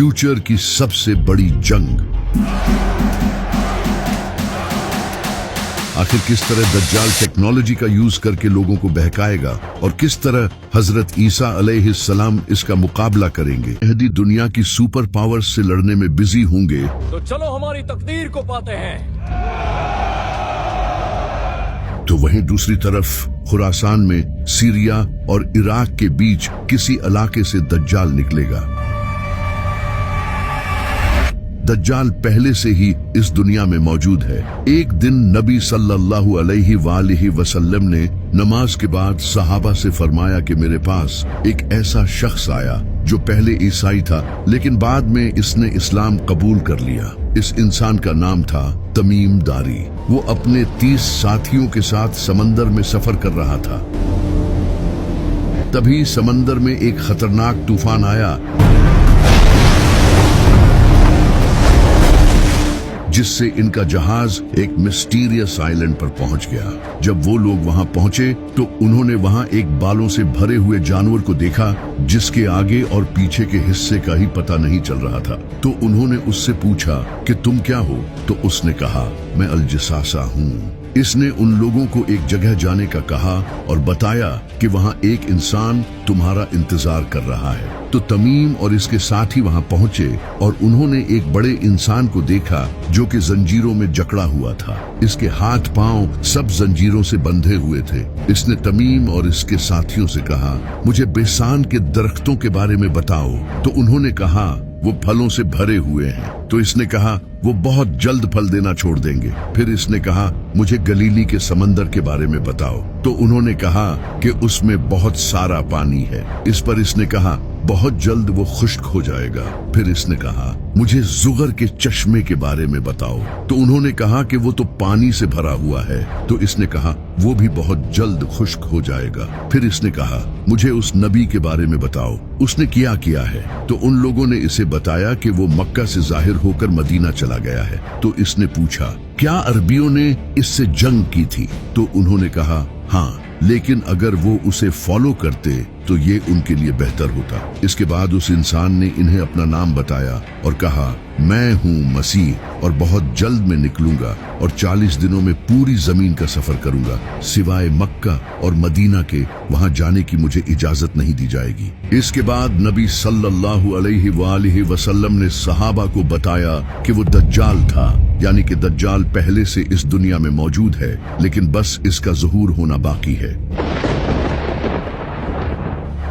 Future की सबसे बड़ी जंग। आखिर किस तरह दज्जाल टेक्नोलॉजी का यूज करके लोगों को बहकाएगा और किस तरह हजरत ईसा अलैहिस्सलाम इसका मुकाबला करेंगे। मेहदी दुनिया की सुपर पावर्स से लड़ने में बिजी होंगे, तो चलो हमारी तकदीर को पाते हैं। तो वहीं दूसरी तरफ खुरासान में सीरिया और इराक के बीच किसी इलाके से दज्जाल निकलेगा। दज्जाल पहले से ही इस दुनिया में मौजूद है। एक दिन नबी सल्लल्लाहु अलैहि वसल्लम ने नमाज के बाद सहाबा से फरमाया कि मेरे पास एक ऐसा शख्स आया जो पहले ईसाई था लेकिन बाद में इसने इस्लाम कबूल कर लिया। इस इंसान का नाम था तमीम दारी। वो अपने 30 साथियों के साथ समंदर में सफर कर रहा था। तभी समंदर में एक खतरनाक तूफान आया जिससे इनका जहाज एक मिस्टीरियस आइलैंड पर पहुंच गया। जब वो लोग वहां पहुंचे तो उन्होंने वहां एक बालों से भरे हुए जानवर को देखा जिसके आगे और पीछे के हिस्से का ही पता नहीं चल रहा था। तो उन्होंने उससे पूछा कि तुम क्या हो? तो उसने कहा मैं अल-जसासा हूँ। इसने उन लोगों को एक जगह जाने का कहा और बताया कि वहां एक इंसान तुम्हारा इंतजार कर रहा है। तो तमीम और इसके साथी वहां पहुंचे और उन्होंने एक बड़े इंसान को देखा जो कि जंजीरों में जकड़ा हुआ था। इसके हाथ पांव सब जंजीरों से बंधे हुए थे। इसने तमीम और इसके साथियों से कहा मुझे बेसान के दरख्तों के बारे में बताओ। तो उन्होंने कहा वो फलों से भरे हुए हैं। तो इसने कहा वो बहुत जल्द फल देना छोड़ देंगे। फिर इसने कहा मुझे गलीली के समंदर के बारे में बताओ। तो उन्होंने कहा कि उसमें बहुत सारा पानी है। इस पर इसने कहा बहुत जल्द वो खुश्क हो जाएगा। फिर इसने कहा मुझे जुगर के चश्मे के बारे में बताओ। तो उन्होंने कहा कि वो तो पानी से भरा हुआ है। तो इसने कहा वो भी बहुत जल्द खुश्क हो जाएगा। फिर इसने कहा मुझे उस नबी के बारे में बताओ, उसने क्या किया है। तो उन लोगों ने इसे बताया कि वो मक्का से जाहिर होकर मदीना चला गया है। तो इसने पूछा क्या अरबियों ने इससे जंग की थी? तो उन्होंने कहा हाँ, लेकिन अगर वो उसे फॉलो करते तो ये उनके लिए बेहतर होता। इसके बाद उस इंसान ने इन्हें अपना नाम बताया और कहा मैं हूँ मसीह और बहुत जल्द मैं निकलूंगा और 40 दिनों में पूरी जमीन का सफर करूंगा, सिवाय मक्का और मदीना के। वहां जाने की मुझे इजाजत नहीं दी जाएगी। इसके बाद नबी सल्लल्लाहु अलैहि वसल्लम ने सहाबा को बताया कि वो दज्जाल था, यानी कि दज्जाल पहले से इस दुनिया में मौजूद है लेकिन बस इसका ज़हूर होना बाकी है।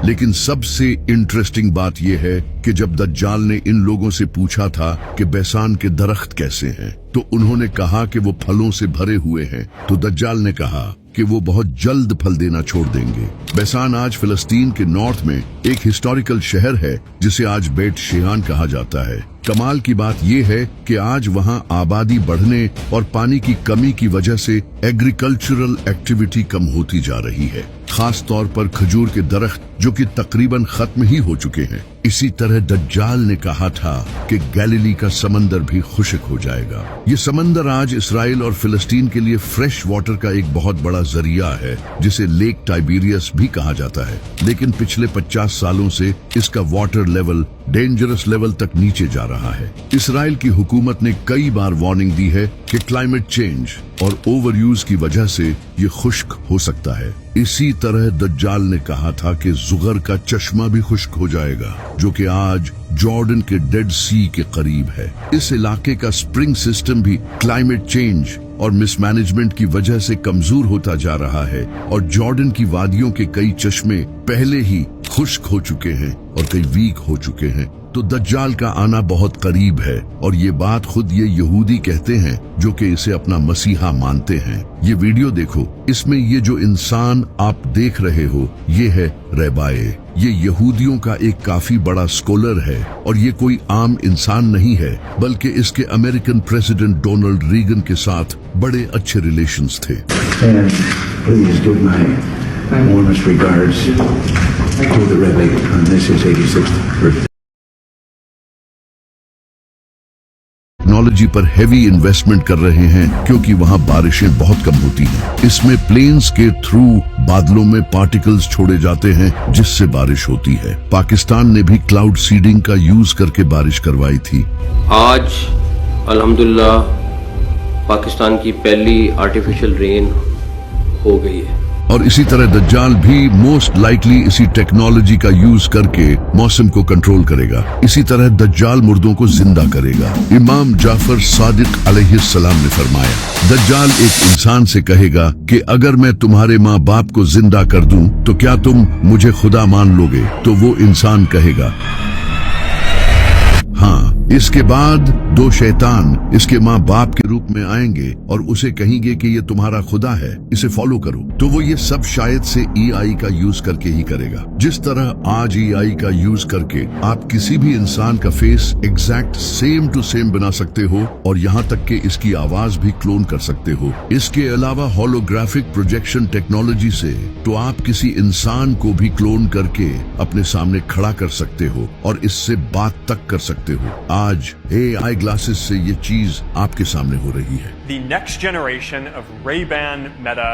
लेकिन सबसे इंटरेस्टिंग बात यह है कि जब दज्जाल ने इन लोगों से पूछा था कि बैसान के दरख्त कैसे हैं, तो उन्होंने कहा कि वो फलों से भरे हुए हैं। तो दज्जाल ने कहा कि वो बहुत जल्द फल देना छोड़ देंगे। बैसान आज फिलिस्तीन के नॉर्थ में एक हिस्टोरिकल शहर है जिसे आज बेट शेहान कहा जाता है। कमाल की बात यह है कि आज वहां आबादी बढ़ने और पानी की कमी की वजह से एग्रीकल्चरल एक्टिविटी कम होती जा रही है, खास तौर पर खजूर के दरख्त जो कि तकरीबन खत्म ही हो चुके हैं। इसी तरह दज्जाल ने कहा था कि गैलीली का समंदर भी खुश्क हो जाएगा। ये समंदर आज इसराइल और फिलिस्तीन के लिए फ्रेश वाटर का एक बहुत बड़ा जरिया है जिसे लेक टाइबेरियस भी कहा जाता है। लेकिन पिछले 50 सालों से इसका वाटर लेवल डेंजरस लेवल तक नीचे जा रहा है। इसराइल की हुकूमत ने कई बार वार्निंग दी है कि क्लाइमेट चेंज और ओवर यूज की वजह से ये खुश्क हो सकता है। इसी तरह दज्जाल ने कहा था कि जुगर का चश्मा भी खुश्क हो जाएगा जो कि आज जॉर्डन के डेड सी के करीब है। इस इलाके का स्प्रिंग सिस्टम भी क्लाइमेट चेंज और मिसमैनेजमेंट की वजह से कमजोर होता जा रहा है और जॉर्डन की वादियों के कई चश्मे पहले ही खुश्क हो चुके हैं और कई वीक हो चुके हैं। तो दज्जाल का आना बहुत करीब है और ये बात खुद ये यहूदी कहते हैं जो कि इसे अपना मसीहा मानते हैं। ये वीडियो देखो, इसमें ये जो इंसान आप देख रहे हो ये है रैबाए। ये यहूदियों का एक काफी बड़ा स्कॉलर है और ये कोई आम इंसान नहीं है बल्कि इसके अमेरिकन प्रेसिडेंट डोनाल्ड रीगन के साथ बड़े अच्छे रिलेशंस थे। Please give my warmest regards to the Rebbe on this his 86th birthday. Technology पर हैवी इन्वेस्टमेंट कर रहे हैं क्योंकि वहां बारिशें बहुत कम होती हैं। इसमें प्लेन्स के थ्रू बादलों में पार्टिकल्स छोड़े जाते हैं जिससे बारिश होती है। पाकिस्तान ने भी क्लाउड सीडिंग का यूज करके बारिश करवाई थी। आज अल्हम्दुलिल्लाह पाकिस्तान की पहली आर्टिफिशियल रेन हो गई है। और इसी तरह दज्जाल भी मोस्ट लाइकली इसी टेक्नोलॉजी का यूज करके मौसम को कंट्रोल करेगा। इसी तरह दज्जाल मुर्दों को जिंदा करेगा। इमाम जाफर सादिक अलैहिस्सलाम ने फरमाया, दज्जाल एक इंसान से कहेगा कि अगर मैं तुम्हारे माँ बाप को जिंदा कर दूं तो क्या तुम मुझे खुदा मान लोगे? तो वो इंसान कहेगा हाँ। इसके बाद दो शैतान इसके माँ बाप के रूप में आएंगे और उसे कहेंगे कि ये तुम्हारा खुदा है, इसे फॉलो करो। तो वो ये सब शायद से EI का यूज करके ही करेगा। जिस तरह आज EI का यूज करके आप किसी भी इंसान का face exact same to same बना सकते हो और यहाँ तक कि इसकी आवाज भी क्लोन कर सकते हो। इसके अलावा होलोग्राफिक प्रोजेक्शन टेक्नोलॉजी से तो आप किसी इंसान को भी क्लोन करके अपने सामने खड़ा कर सकते हो और इससे बात तक कर सकते हो। आज AI ग्लासेस से ये चीज आपके सामने हो रही है। The next generation of Ray-Ban Meta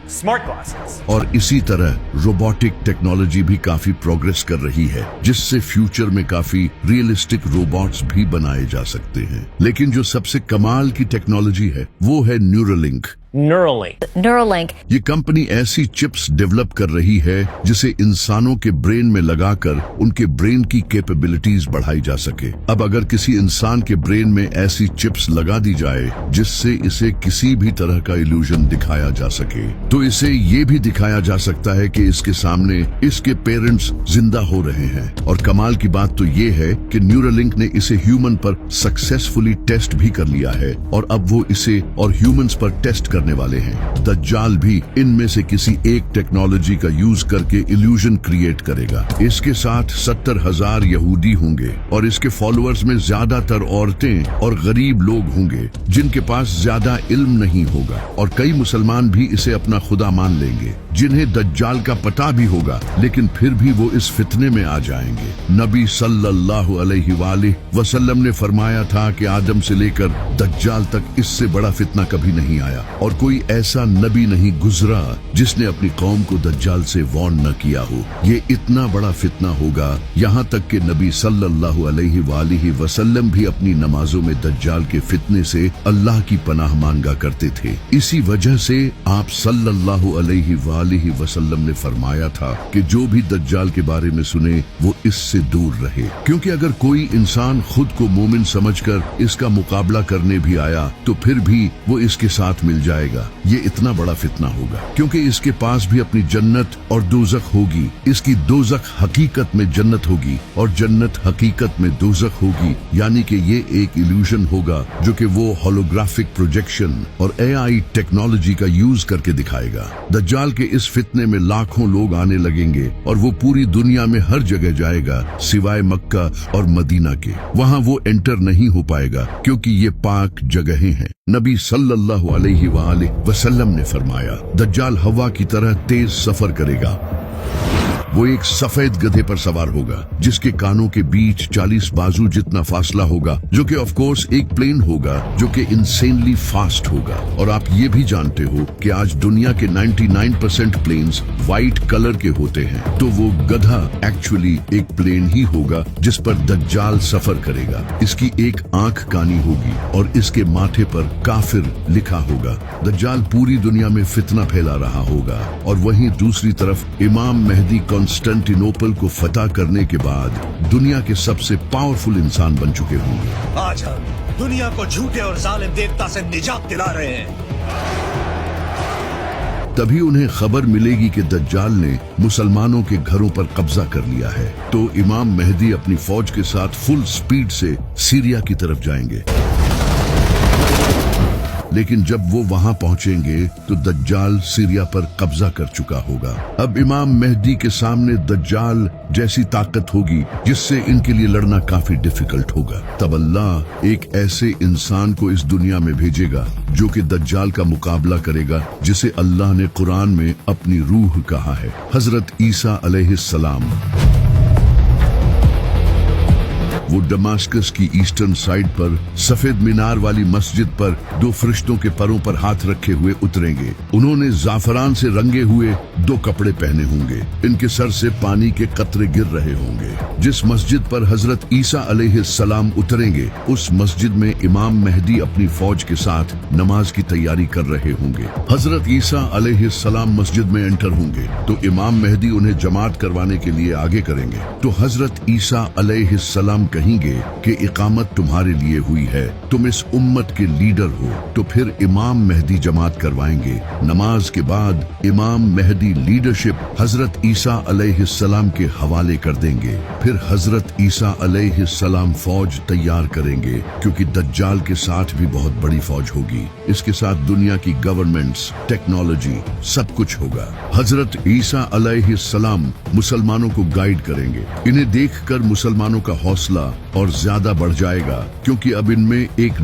smart glasses. और इसी तरह रोबोटिक टेक्नोलॉजी भी काफी प्रोग्रेस कर रही है जिससे फ्यूचर में काफी रियलिस्टिक रोबोट्स भी बनाए जा सकते हैं। लेकिन जो सबसे कमाल की टेक्नोलॉजी है वो है न्यूरोलिंक। Neuralink. ये कंपनी ऐसी चिप्स डेवलप कर रही है जिसे इंसानों के ब्रेन में लगाकर उनके ब्रेन की कैपेबिलिटीज बढ़ाई जा सके। अब अगर किसी इंसान के ब्रेन में ऐसी चिप्स लगा दी जाए जिससे इसे किसी भी तरह का इल्यूजन दिखाया जा सके तो इसे ये भी दिखाया जा सकता है कि इसके सामने इसके पेरेंट्स जिंदा हो रहे हैं। और कमाल की बात तो ये है कि न्यूरोलिंक ने इसे ह्यूमन पर सक्सेसफुली टेस्ट भी कर लिया है और अब वो इसे और ह्यूमंस पर टेस्ट करने वाले हैं। दज्जाल भी इनमें से किसी एक टेक्नोलॉजी का यूज करके इल्यूजन क्रिएट करेगा। इसके साथ 70,000 यहूदी होंगे और इसके फॉलोअर्स में ज्यादातर औरतें और गरीब लोग होंगे जिनके पास ज्यादा इल्म नहीं होगा और कई मुसलमान भी इसे अपना खुदा मान लेंगे जिन्हें दज्जाल का पता भी होगा लेकिन फिर भी वो इस फितने में आ जाएंगे। नबी सल्लल्लाहु अलैहि वसल्लम ने फरमाया था कि आदम से लेकर दज्जाल तक इससे बड़ा फितना कभी नहीं आया और कोई ऐसा नबी नहीं गुजरा जिसने अपनी कौम को दज्जाल से वार्न न किया हो। ये इतना बड़ा फितना होगा यहाँ तक कि नबी सल्लल्लाहु अलैहि वसल्लम भी अपनी नमाजों में दज्जाल के फितने से अल्लाह की पनाह मांगा करते थे। इसी वजह से आप सल्लल्लाहु अलैहि वसल्लम ने फरमाया था कि जो भी दज्जाल के बारे में सुने वो इससे दूर रहे, क्योंकि अगर कोई इंसान खुद को मोमिन समझकर इसका मुकाबला करने भी आया तो फिर भी वो इसके साथ मिल जाएगा। ये इतना बड़ा फितना होगा क्योंकि इसके पास भी अपनी जन्नत और दोजख होगी। इसकी दोजख हकीकत में जन्नत होगी और जन्नत हकीकत में दोजख होगी, यानी कि ये एक इल्यूजन होगा जो कि वो होलोग्राफिक प्रोजेक्शन और AI टेक्नोलॉजी का यूज करके दिखाएगा। दज्जाल के इस फितने में लाखों लोग आने लगेंगे और वो पूरी दुनिया में हर जगह जाएगा सिवाय मक्का और मदीना के। वहाँ वो एंटर नहीं हो पाएगा क्योंकि ये पाक जगहें हैं। नबी सल्लल्लाहु अलैहि वसल्लम ने फरमाया, दज्जाल हवा की तरह तेज सफर करेगा। वो एक सफेद गधे पर सवार होगा जिसके कानों के बीच 40 बाजू जितना फासला होगा, जो कि ऑफ कोर्स एक प्लेन होगा जो कि इंसेनली फास्ट होगा। और आप ये भी जानते हो कि आज दुनिया के 99% प्लेन्स व्हाइट कलर के होते हैं, तो वो गधा एक्चुअली एक प्लेन ही होगा जिस पर दज्जाल सफर करेगा। इसकी एक आंख कानी होगी और इसके माथे पर काफिर लिखा होगा। दज्जाल पूरी दुनिया में फितना फैला रहा होगा और वहीं दूसरी तरफ इमाम मेहदी कॉन्स्टेंटिनोपल को फतह करने के बाद दुनिया के सबसे पावरफुल इंसान बन चुके होंगे। आज हम दुनिया को झूठे और जालिम देवता से निजात दिला रहे हैं। तभी उन्हें खबर मिलेगी कि दज्जाल ने मुसलमानों के घरों पर कब्जा कर लिया है, तो इमाम मेहदी अपनी फौज के साथ फुल स्पीड से सीरिया की तरफ जाएंगे। लेकिन जब वो वहां पहुंचेंगे तो दज्जाल सीरिया पर कब्जा कर चुका होगा। अब इमाम मेहदी के सामने दज्जाल जैसी ताकत होगी जिससे इनके लिए लड़ना काफी डिफिकल्ट होगा। तब अल्लाह एक ऐसे इंसान को इस दुनिया में भेजेगा जो कि दज्जाल का मुकाबला करेगा, जिसे अल्लाह ने कुरान में अपनी रूह कहा है, हजरत ईसा अलैहिस्सलाम। वो दमास्कस की ईस्टर्न साइड पर सफेद मीनार वाली मस्जिद पर 2 फरिश्तों के परों पर हाथ रखे हुए उतरेंगे। उन्होंने जाफरान से रंगे हुए 2 कपड़े पहने होंगे। इनके सर से पानी के कतरे गिर रहे होंगे। जिस मस्जिद पर हजरत ईसा अलैहिस्सलाम उतरेंगे उस मस्जिद में इमाम मेहदी अपनी फौज के साथ नमाज की तैयारी कर रहे होंगे। हजरत ईसा अलैहिस्सलाम मस्जिद में एंटर होंगे तो इमाम मेहदी उन्हें जमात करवाने के लिए आगे करेंगे। तो हजरत ईसा अलैहिस्सलाम कहेंगे कि इकामत तुम्हारे लिए हुई है, तुम इस उम्मत के लीडर हो। तो फिर इमाम मेहदी जमात करवाएंगे। नमाज के बाद इमाम मेहदी लीडरशिप हजरत ईसा अलैहिस्सलाम के हवाले कर देंगे। फिर हजरत ईसा अलैहिस्सलाम फौज तैयार करेंगे, क्योंकि दज्जाल के साथ भी बहुत बड़ी फौज होगी। इसके साथ दुनिया की गवर्नमेंट्स, टेक्नोलॉजी, सब कुछ होगा। हजरत ईसा अलैहिस्सलाम मुसलमानों को गाइड करेंगे। इन्हें देखकर मुसलमानों का हौसला और ज्यादा बढ़ जाएगा, क्योंकि अब इनमें एक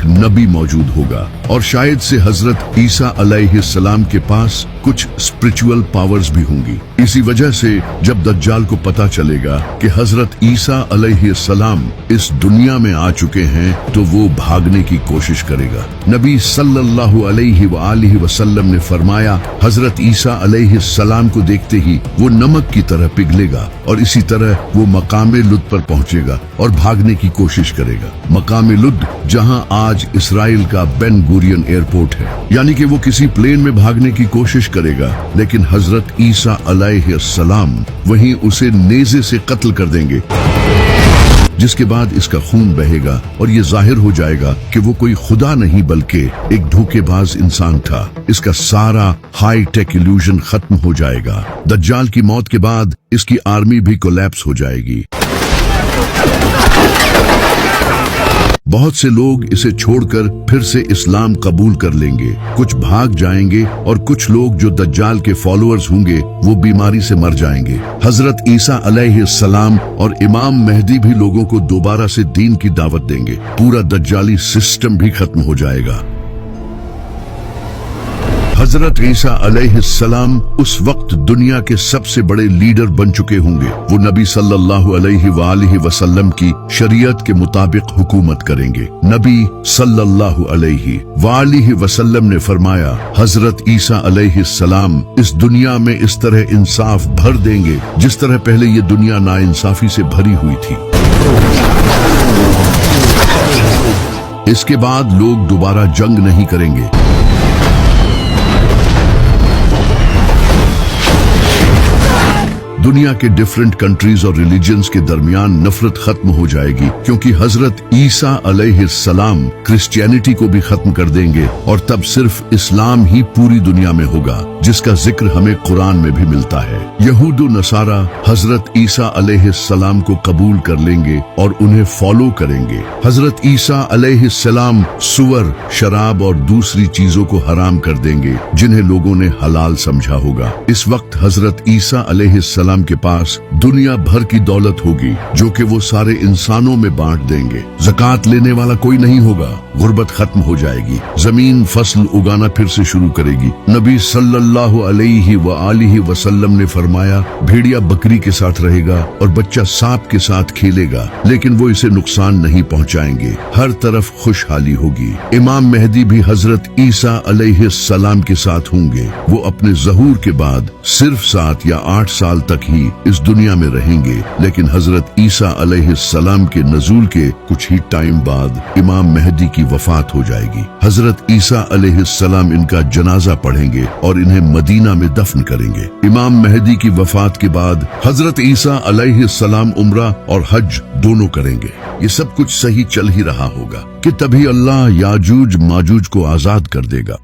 नबी मौजूद होगा और शायद से हजरत ईसा अलैहिस्सलाम के पास कुछ स्पिरिचुअल पावर्स भी होंगी। इसी वजह से जब दज्जाल को पता चलेगा कि हजरत ईसा अलैहिस्सलाम इस दुनिया में आ चुके हैं तो वो भागने की कोशिश करेगा। नबी सल्लल्लाहु अलैहि वसल्लम ने फरमाया, हजरत ईसा अलैहिस्सलाम को देखते ही वो नमक की तरह पिघलेगा और इसी तरह वो मकामे लुद पर पहुंचेगा और भागने की कोशिश करेगा। मकामे लुद जहां आज इसराइल का बेन गुरियन एयरपोर्ट है, यानी कि वो किसी प्लेन में भागने की कोशिश करेगा, लेकिन हजरत ईसा अलैहिस्सलाम वहीं उसे नेज़े से कत्ल कर देंगे, जिसके बाद इसका खून बहेगा और ये जाहिर हो जाएगा कि वो कोई खुदा नहीं बल्कि एक धोखेबाज इंसान था। इसका सारा हाई टेक इल्यूजन खत्म हो जाएगा। दज्जाल की मौत के बाद इसकी आर्मी भी कोलैप्स हो जाएगी। बहुत से लोग इसे छोड़कर फिर से इस्लाम कबूल कर लेंगे। कुछ भाग जाएंगे और कुछ लोग जो दज्जाल के फॉलोअर्स होंगे वो बीमारी से मर जाएंगे। हजरत ईसा अलैहिस्सलाम और इमाम मेहदी भी लोगों को दोबारा से दीन की दावत देंगे। पूरा दज्जाली सिस्टम भी खत्म हो जाएगा। हजरत ईसा अलैहिस्सलाम उस वक्त दुनिया के सबसे बड़े लीडर बन चुके होंगे। वो नबी सल्लल्लाहु अलैहि वसल्लम की शरीयत के मुताबिक हुकूमत करेंगे। नबी सल्लल्लाहु अलैहि वसल्लम ने फरमाया, हजरत ईसा अलैहिस्सलाम इस दुनिया में इस तरह इंसाफ भर देंगे जिस तरह पहले ये दुनिया नाइंसाफी से भरी हुई थी। इसके बाद लोग दोबारा जंग नहीं करेंगे। दुनिया के डिफरेंट कंट्रीज और रिलीजन्स के दरमियान नफरत खत्म हो जाएगी, क्योंकि हजरत ईसा अलैहिस्सलाम क्रिश्चियनिटी को भी खत्म कर देंगे और तब सिर्फ इस्लाम ही पूरी दुनिया में होगा, जिसका जिक्र हमें कुरान में भी मिलता है। यहूद व नसारा हजरत ईसा अलैहिस्सलाम को कबूल कर लेंगे और उन्हें फॉलो करेंगे। हजरत ईसा अलैहिस्सलाम सुअर, शराब और दूसरी चीजों को हराम कर देंगे जिन्हें लोगों ने हलाल समझा होगा। इस वक्त हजरत ईसा अलैहिस्सलाम के पास दुनिया भर की दौलत होगी, जो कि वो सारे इंसानों में बांट देंगे। ज़कात लेने वाला कोई नहीं होगा। गुर्बत खत्म हो जाएगी। जमीन फसल उगाना फिर से शुरू करेगी। नबी सल्लल्लाहु अलैहि वसल्लम ने फरमाया, भेड़िया बकरी के साथ रहेगा और बच्चा सांप के साथ खेलेगा, लेकिन वो इसे नुकसान नहीं पहुंचाएंगे। हर तरफ खुशहाली होगी। इमाम मेहदी भी हजरत ईसा अलैहिस्सलाम के साथ होंगे। वो अपने ज़हूर के बाद सिर्फ 7 या 8 साल तक ही इस दुनिया में रहेंगे, लेकिन हजरत ईसा अलैहिस्सलाम के नज़ूल के कुछ ही टाइम बाद इमाम मेहदी की वफात हो जाएगी। हजरत ईसा अलैहिस्सलाम इनका जनाजा पढ़ेंगे और इन्हें मदीना में दफन करेंगे। इमाम मेहदी की वफात के बाद हजरत ईसा अलैहिस्सलाम उम्रा और हज दोनों करेंगे। ये सब कुछ सही चल ही रहा होगा कि तभी अल्लाह याजूज माजूज को आजाद कर देगा।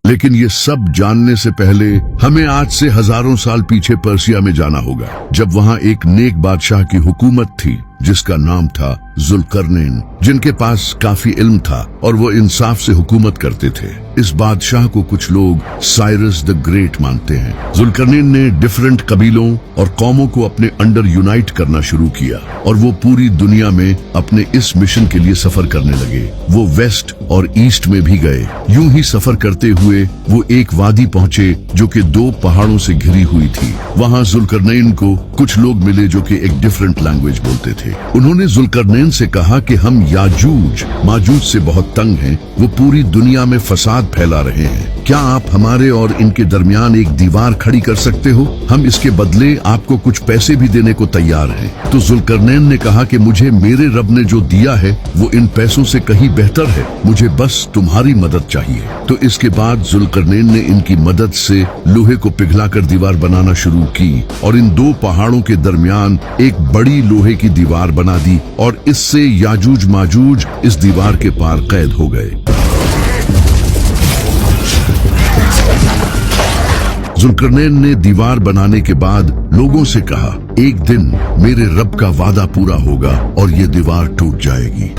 लेकिन ये सब जानने से पहले हमें आज से हजारों साल पीछे पर्सिया में जाना होगा, जब वहाँ एक नेक बादशाह की हुकूमत थी। जिसका नाम था जुल्करनैन, जिनके पास काफी इल्म था और वो इंसाफ से हुकूमत करते थे। इस बादशाह को कुछ लोग साइरस द ग्रेट मानते हैं। जुल्करनैन ने डिफरेंट कबीलों और कौमों को अपने अंडर यूनाइट करना शुरू किया और वो पूरी दुनिया में अपने इस मिशन के लिए सफर करने लगे। वो वेस्ट और ईस्ट में भी गए। यूं ही सफर करते हुए वो एक वादी पहुंचे जो कि 2 पहाड़ों से घिरी हुई थी। वहां जुल्करनैन को कुछ लोग मिले जो कि एक डिफरेंट लैंग्वेज बोलते थे। उन्होंने जुल्करनैन से कहा कि हम याजूज माजूज से बहुत तंग हैं, वो पूरी दुनिया में फसाद फैला रहे हैं। क्या आप हमारे और इनके दरमियान एक दीवार खड़ी कर सकते हो? हम इसके बदले आपको कुछ पैसे भी देने को तैयार हैं। तो जुल्करनैन ने कहा कि मुझे मेरे रब ने जो दिया है वो इन पैसों से कहीं बेहतर है, मुझे बस तुम्हारी मदद चाहिए। तो इसके बाद जुल्करनैन ने इनकी मदद से लोहे को पिघलाकर दीवार बनाना शुरू की और इन 2 पहाड़ों के दरमियान एक बड़ी लोहे की दीवार बना दी और इससे याजूज माजूज इस दीवार के पार कैद हो गए। जुल्करनैन ने दीवार बनाने के बाद लोगों से कहा, एक दिन मेरे रब का वादा पूरा होगा और ये दीवार टूट जाएगी।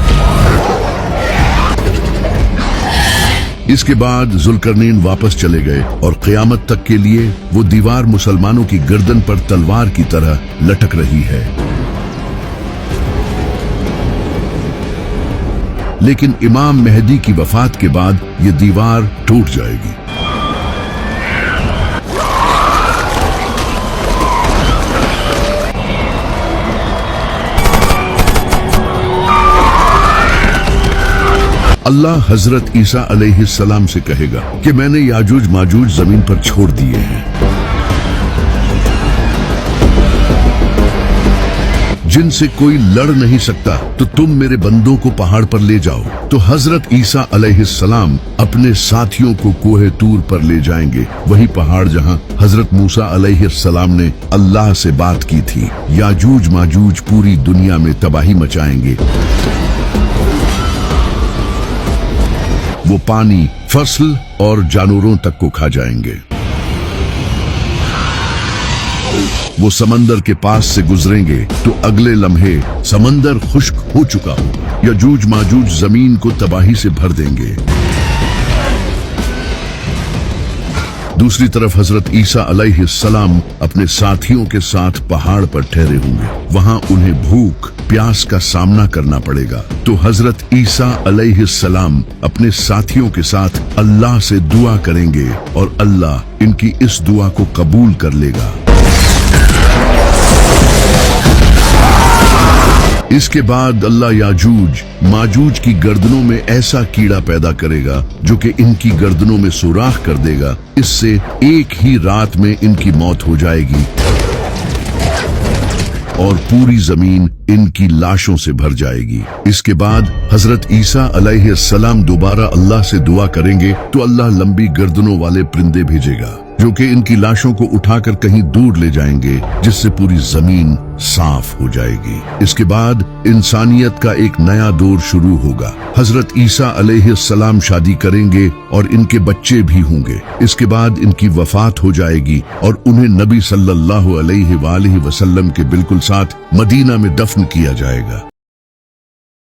इसके बाद जुल्करनैन वापस चले गए और क़यामत तक के लिए वो दीवार मुसलमानों की गर्दन पर तलवार की तरह लटक रही है। लेकिन इमाम मेहदी की वफात के बाद ये दीवार टूट जाएगी। अल्लाह हजरत ईसा अलैहिस्सलाम से कहेगा कि मैंने याजूज माजूज जमीन पर छोड़ दिए हैं, जिनसे कोई लड़ नहीं सकता, तो तुम मेरे बंदों को पहाड़ पर ले जाओ। तो हजरत ईसा अलैहिस्सलाम अपने साथियों को कोहे तूर पर ले जाएंगे, वही पहाड़ जहां हजरत मूसा अलैहिस्सलाम ने अल्लाह से बात की थी। याजूज माजूज पूरी दुनिया में तबाही मचाएंगे। वो पानी, फसल और जानवरों तक को खा जाएंगे। वो समंदर के पास से गुजरेंगे तो अगले लम्हे समंदर खुश्क हो चुका होगा। याजूज माजूज जमीन को तबाही से भर देंगे। दूसरी तरफ हजरत ईसा अलैहिस्सलाम अपने साथियों के साथ पहाड़ पर ठहरे होंगे। वहां उन्हें भूख प्यास का सामना करना पड़ेगा। तो हजरत ईसा अलैहिस्सलाम अपने साथियों के साथ अल्लाह से दुआ करेंगे और अल्लाह इनकी इस दुआ को कबूल कर लेगा। इसके बाद अल्लाह याजूज माजूज की गर्दनों में ऐसा कीड़ा पैदा करेगा जो कि इनकी गर्दनों में सुराख कर देगा। इससे एक ही रात में इनकी मौत हो जाएगी और पूरी जमीन इनकी लाशों से भर जाएगी। इसके बाद हजरत ईसा अलैहिस्सलाम दोबारा अल्लाह से दुआ करेंगे तो अल्लाह लंबी गर्दनों वाले परिंदे भेजेगा जो कि इनकी लाशों को उठाकर कहीं दूर ले जाएंगे, जिससे पूरी जमीन साफ हो जाएगी। इसके बाद इंसानियत का एक नया दौर शुरू होगा। हजरत ईसा अलैहिस्सलाम शादी करेंगे और इनके बच्चे भी होंगे। इसके बाद इनकी वफात हो जाएगी और उन्हें नबी सल्लल्लाहु अलैहि वसल्लम के बिल्कुल साथ मदीना में दफन किया जाएगा।